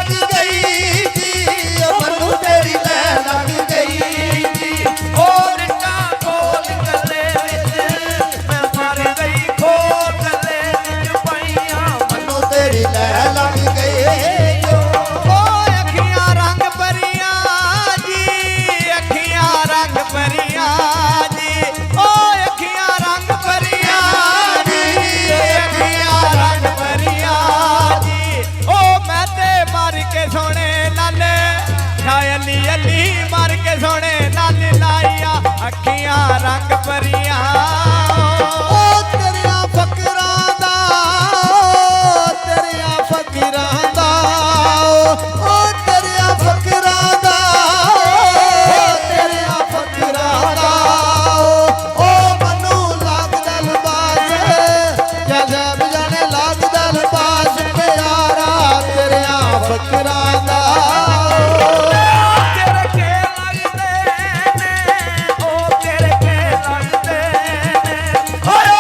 लग गई जी, मनु तेरी लै लग गई जी। और खोल गले मैं मर गई खोल गले पाइया मनु तेरी लै लग गई जो। ओ अखियां रंग परियां जी, अखियां रंग परियां जी, ओ अखियां रंग परियां जी, अखियां रंग परियां जी। ओ मैं ते मर के सोने लाले अली अली मर के सोने लाले लाइया अखियां रंग परियां। ओ तेरिया फकरां दा, तेरिया फकीरां दा, ओ तेरिया फकरां दा, तेरिया फकरां दा। ओ मनु लगदा लबास जब जाने लगदा लबास प्यारा तेरिया फकरां दा। तेरे के लगदे ने ओ तेरे के लगदे ने ओए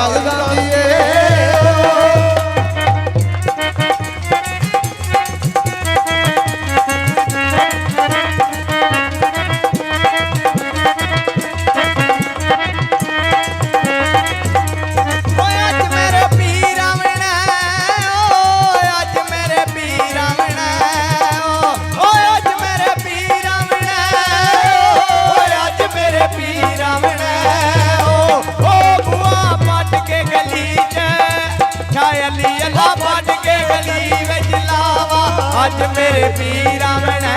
ਜਾਗ ਜਾਂਦੀ ਏ ਓਏ ਅੱਜ ਮੇਰੇ ਪੀਰ ਆਵਣਾ ਓਏ ਅੱਜ ਮੇਰੇ ਪੀਰ ਆਵਣਾ ਓਏ ਅੱਜ ਮੇਰੇ ਪੀਰ ਆਵਣਾ ਓਏ ਅੱਜ ਮੇਰੇ ਪੀਰ ਆਵਣਾ ਓ ਬੁਆ ਪੱਟ ਕੇ ਗਲੀ 'ਚ ਛਾਇਲੀ ਅੱਲਾ ਪੱਟ ਕੇ ਗਲੀ ਵਿੱਚ ਲਾਵਾ ਅੱਜ ਮੇਰੇ ਪੀਰ ਆਵਣਾ